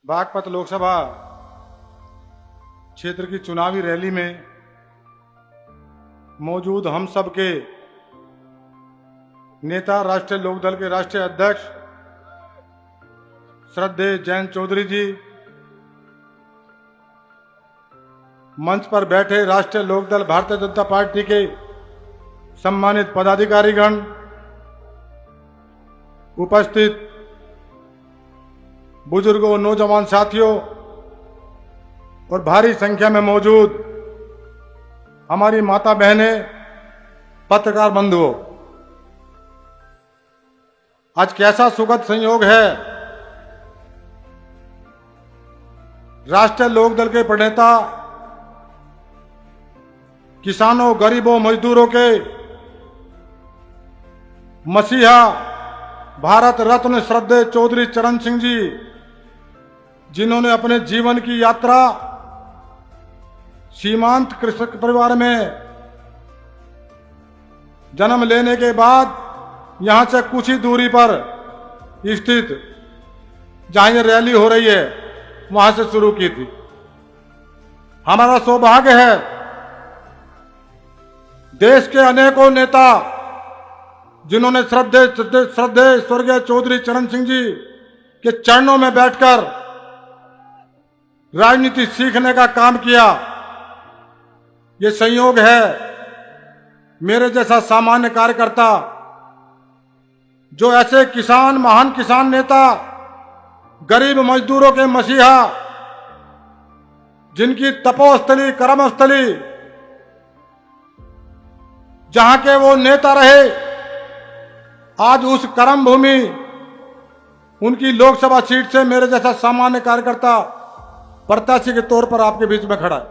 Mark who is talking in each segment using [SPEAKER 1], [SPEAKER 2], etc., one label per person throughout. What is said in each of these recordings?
[SPEAKER 1] बागपत लोकसभा क्षेत्र की चुनावी रैली में मौजूद हम सब के नेता राष्ट्रीय लोकदल के राष्ट्रीय अध्यक्ष श्रद्धेय जयंत चौधरी जी, मंच पर बैठे राष्ट्रीय लोकदल भारतीय जनता पार्टी के सम्मानित पदाधिकारीगण, उपस्थित बुजुर्गों, नौजवान साथियों और भारी संख्या में मौजूद हमारी माता बहनें, पत्रकार बंधुओं, आज कैसा सुखद संयोग है। राष्ट्रीय लोकदल के प्रणेता किसानों, गरीबों, मजदूरों के मसीहा, भारत रत्न श्रद्धेय चौधरी चरण सिंह जी, जिन्होंने अपने जीवन की यात्रा सीमांत कृषक परिवार में जन्म लेने के बाद यहां से कुछ ही दूरी पर स्थित जहां ये रैली हो रही है वहां से शुरू की थी। हमारा सौभाग्य है, देश के अनेकों नेता जिन्होंने श्रद्धेय स्वर्गीय चौधरी चरण सिंह जी के चरणों में बैठकर राजनीति सीखने का काम किया। ये संयोग है, मेरे जैसा सामान्य कार्यकर्ता जो ऐसे किसान, महान किसान नेता, गरीब मजदूरों के मसीहा, जिनकी तपोस्थली, कर्मस्थली, जहां के वो नेता रहे, आज उस कर्म भूमि, उनकी लोकसभा सीट से मेरे जैसा सामान्य कार्यकर्ता प्रत्याशी के तौर पर आपके बीच में खड़ा है।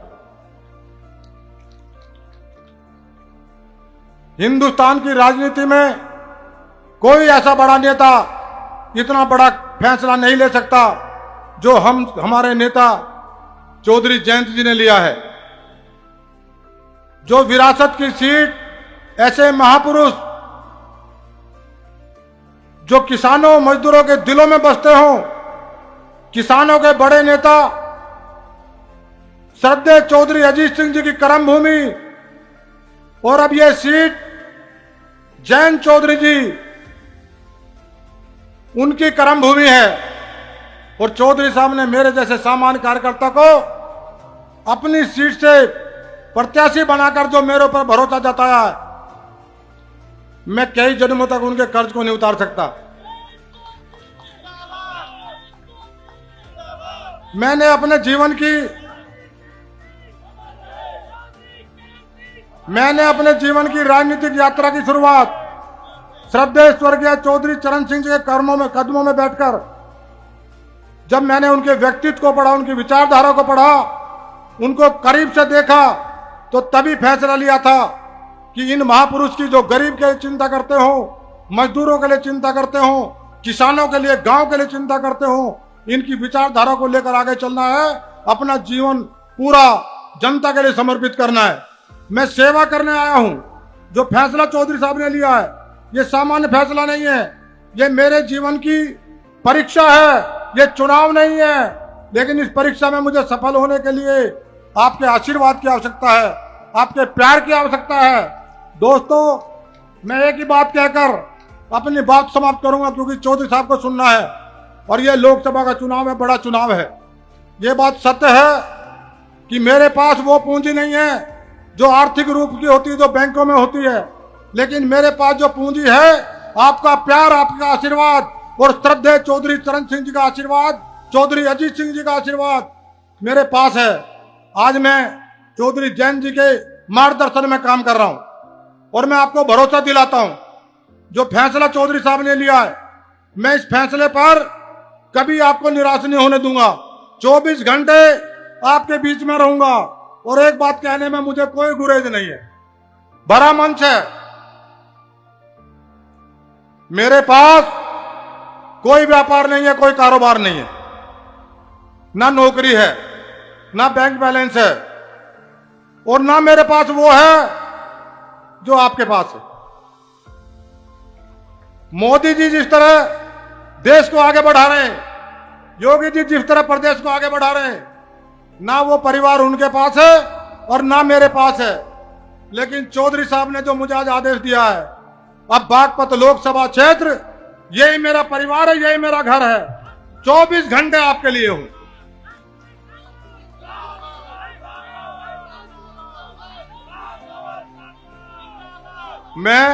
[SPEAKER 1] हिंदुस्तान की राजनीति में कोई ऐसा बड़ा नेता इतना बड़ा फैसला नहीं ले सकता जो हमारे नेता चौधरी जयंत जी ने लिया है। जो विरासत की सीट, ऐसे महापुरुष जो किसानों, मजदूरों के दिलों में बसते हों, किसानों के बड़े नेता श्रद्धेय चौधरी अजीत सिंह जी की कर्मभूमि, और अब यह सीट जयंत चौधरी जी उनकी कर्मभूमि है। और चौधरी साहब ने मेरे जैसे सामान्य कार्यकर्ता को अपनी सीट से प्रत्याशी बनाकर जो मेरे ऊपर भरोसा जताया है, मैं कई जन्मों तक उनके कर्ज को नहीं उतार सकता। मैंने अपने जीवन की राजनीतिक यात्रा की शुरुआत श्रद्धेय स्वर्गीय चौधरी चरण सिंह जी के कदमों में बैठकर, जब मैंने उनके व्यक्तित्व को पढ़ा, उनकी विचारधारा को पढ़ा, उनको करीब से देखा, तो तभी फैसला लिया था कि इन महापुरुष की, जो गरीब के लिए चिंता करते हो, मजदूरों के लिए चिंता करते हो, किसानों के लिए, गांव के लिए चिंता करते हो, इनकी विचारधारा को लेकर आगे चलना है। अपना जीवन पूरा जनता के लिए समर्पित करना है। मैं सेवा करने आया हूं। जो फैसला चौधरी साहब ने लिया है, ये सामान्य फैसला नहीं है, ये मेरे जीवन की परीक्षा है, ये चुनाव नहीं है। लेकिन इस परीक्षा में मुझे सफल होने के लिए आपके आशीर्वाद की आवश्यकता है, आपके प्यार की आवश्यकता है। दोस्तों, मैं एक ही बात कहकर अपनी बात समाप्त करूंगा, क्योंकि चौधरी साहब को सुनना है और यह लोकसभा का चुनाव है, बड़ा चुनाव है। यह बात सत्य है कि मेरे पास वो पूंजी नहीं है जो आर्थिक रूप की होती है, जो बैंकों में होती है, लेकिन मेरे पास जो पूंजी है, आपका प्यार, आपका आशीर्वाद और श्रद्धेय चौधरी चरण सिंह जी का आशीर्वाद, चौधरी अजीत सिंह जी का आशीर्वाद मेरे पास है। आज मैं चौधरी जयंत जी के मार्गदर्शन में काम कर रहा हूं और मैं आपको भरोसा दिलाता हूं, जो फैसला चौधरी साहब ने लिया है, मैं इस फैसले पर कभी आपको निराश नहीं होने दूंगा। 24 घंटे आपके बीच में रहूंगा। और एक बात कहने में मुझे कोई गुरेज नहीं है, बड़ा मंच है। मेरे पास कोई व्यापार नहीं है, कोई कारोबार नहीं है, ना नौकरी है, ना बैंक बैलेंस है, और ना मेरे पास वो है जो आपके पास है। मोदी जी जिस तरह देश को आगे बढ़ा रहे हैं, योगी जी जिस तरह प्रदेश को आगे बढ़ा रहे हैं, ना वो परिवार उनके पास है और ना मेरे पास है। लेकिन चौधरी साहब ने जो मुझे आज आदेश दिया है, अब बागपत लोकसभा क्षेत्र यही मेरा परिवार है, यही मेरा घर है। 24 घंटे आपके लिए हूं। मैं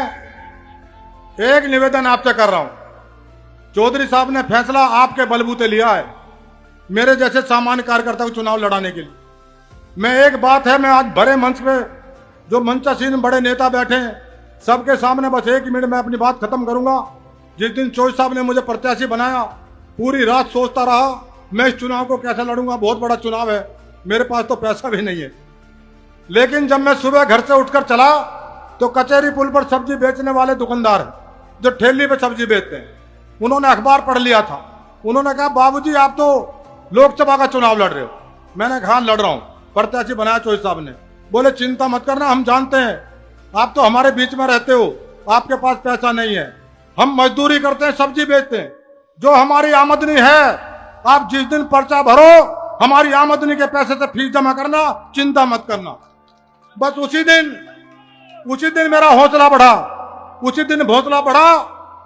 [SPEAKER 1] एक निवेदन आपसे कर रहा हूं। चौधरी साहब ने फैसला आपके बलबूते लिया है मेरे जैसे सामान्य कार्यकर्ता को चुनाव लड़ाने के लिए। मैं एक बात है, मैं आज बड़े मंच पे जो मंचासीन बड़े नेता बैठे हैं, सबके सामने बस एक ही मिनट में अपनी बात खत्म करूंगा। जिस दिन चौधरी साहब ने मुझे प्रत्याशी बनाया, पूरी रात सोचता रहा मैं इस चुनाव को कैसे लड़ूंगा। बहुत बड़ा चुनाव है, मेरे पास तो पैसा भी नहीं है। लेकिन जब मैं सुबह घर से उठकर चला तो कचहरी पुल पर सब्जी बेचने वाले दुकानदार जो ठेली पे सब्जी बेचते हैं, उन्होंने अखबार पढ़ लिया था। उन्होंने कहा, बाबूजी आप तो लोकसभा का चुनाव लड़ रहे हो। मैंने कहा लड़ रहा हूं, प्रत्याशी बनाया चौधरी साहब ने। बोले चिंता मत करना, हम जानते हैं आप तो हमारे बीच में रहते हो, आपके पास पैसा नहीं है, हम मजदूरी करते हैं, सब्जी बेचते हैं, जो हमारी आमदनी है आप जिस दिन पर्चा भरो हमारी आमदनी के पैसे से फीस जमा करना, चिंता मत करना। बस उसी दिन मेरा हौसला बढ़ा, उसी दिन हौसला बढ़ा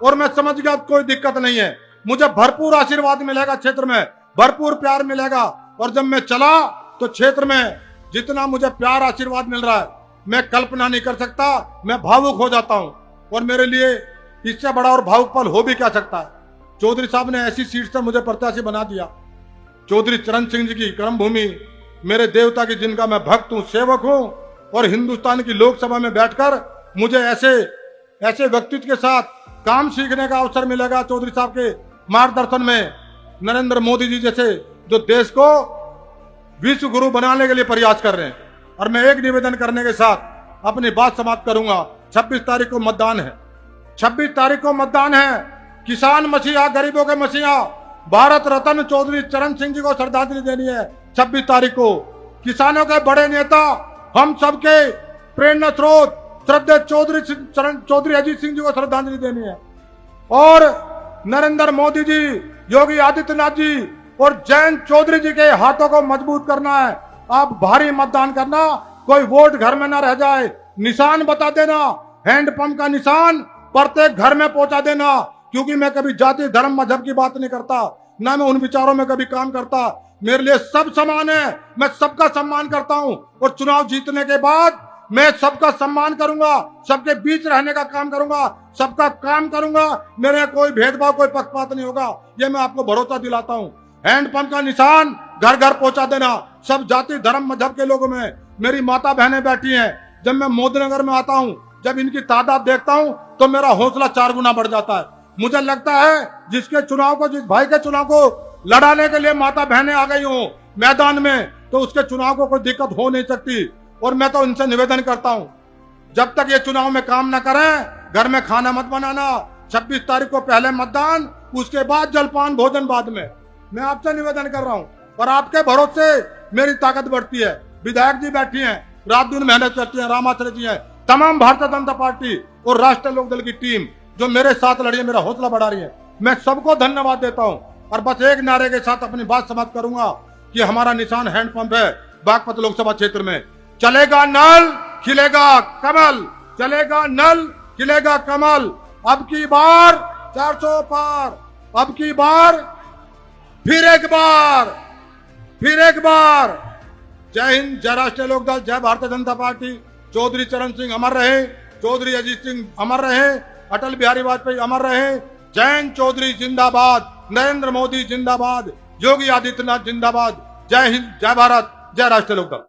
[SPEAKER 1] और मैं समझ गया कोई दिक्कत नहीं है, मुझे भरपूर आशीर्वाद मिलेगा, क्षेत्र में भरपूर प्यार मिलेगा। और जब मैं चला तो क्षेत्र में जितना मुझे प्यार आशीर्वाद मिल रहा है मैं कल्पना नहीं कर सकता। मैं भावुक हो जाता हूं और मेरे लिए इससे बड़ा और भावुक पल हो भी क्या सकता है। चौधरी साहब ने ऐसी सीट से मुझे प्रत्याशी बना दिया। चौधरी चरण सिंह जी की कर्मभूमि, मेरे देवता की, जिनका मैं भक्त हूं, सेवक हूं, और हिंदुस्तान की लोकसभा में बैठकर मुझे ऐसे व्यक्तित्व के साथ काम सीखने का अवसर मिलेगा। चौधरी साहब के मार्गदर्शन में नरेंद्र मोदी जी जैसे जो देश को विश्व गुरु बनाने के लिए प्रयास कर रहे हैं। और मैं एक निवेदन करने के साथ अपनी बात समाप्त करूंगा। 26 तारीख को मतदान है, 26 तारीख को मतदान है। किसान मसीहा, गरीबों के मसीहा, भारत रत्न चौधरी चरण सिंह जी को श्रद्धांजलि देनी है 26 तारीख को। किसानों के बड़े नेता, हम सबके प्रेरणा स्रोत श्रद्धेय चौधरी अजीत सिंह जी को श्रद्धांजलि देनी है। और नरेंद्र मोदी जी, योगी आदित्यनाथ जी और जयंत चौधरी जी के हाथों को मजबूत करना है। आप भारी मतदान करना, कोई वोट घर में ना रह जाए। निशान बता देना, हैंडपंप का निशान प्रत्येक घर में पहुंचा देना। क्योंकि मैं कभी जाति धर्म मजहब की बात नहीं करता, ना मैं उन विचारों में कभी काम करता। मेरे लिए सब समान है, मैं सबका सम्मान करता हूं। और चुनाव जीतने के बाद मैं सबका सम्मान करूंगा, सबके बीच रहने का काम करूंगा, सबका काम करूंगा। मेरे कोई भेदभाव, कोई पक्षपात नहीं होगा, ये मैं आपको भरोसा दिलाता हूं। हैंडपंप का निशान घर घर पहुंचा देना, सब जाति धर्म मजहब के लोगों में। मेरी माता बहनें बैठी हैं, जब मैं मोदीनगर में आता हूं, जब इनकी तादाद देखता हूं तो मेरा हौसला 4 गुना बढ़ जाता है। मुझे लगता है जिस भाई के चुनाव को लड़ाने के लिए माता बहनें आ गई हो मैदान में, तो उसके चुनाव को कोई दिक्कत हो नहीं सकती। और मैं तो इनसे निवेदन करता हूं, जब तक ये चुनाव में काम न करें, घर में खाना मत बनाना। 26 तारीख को पहले मतदान, उसके बाद जलपान भोजन बाद में। मैं आपसे निवेदन कर रहा हूं और आपके भरोसे मेरी ताकत बढ़ती है। विधायक जी बैठी हैं, रात दिन मेहनत करती हैं, रामाश्रय जी हैं, तमाम भारतीय जनता पार्टी और राष्ट्रीय लोकदल की टीम जो मेरे साथ लड़ी है, मेरा हौसला बढ़ा रही है। मैं सबको धन्यवाद देता हूं। और बस एक नारे के साथ अपनी बात समाप्त करूंगा कि हमारा निशान हैंडपंप है बागपत लोकसभा क्षेत्र में। चलेगा नल खिलेगा कमल, चलेगा नल खिलेगा कमल। अब की बार 400 पार, अब की बार फिर एक बार। जय हिंद, जय राष्ट्रीय लोकदल, जय भारतीय जनता पार्टी। चौधरी चरण सिंह अमर रहे, चौधरी अजीत सिंह अमर रहे, अटल बिहारी वाजपेयी अमर रहे, जयंत चौधरी जिंदाबाद, नरेंद्र मोदी जिंदाबाद, योगी आदित्यनाथ जिंदाबाद। जय हिंद, जय भारत, जय राष्ट्रीय लोकदल।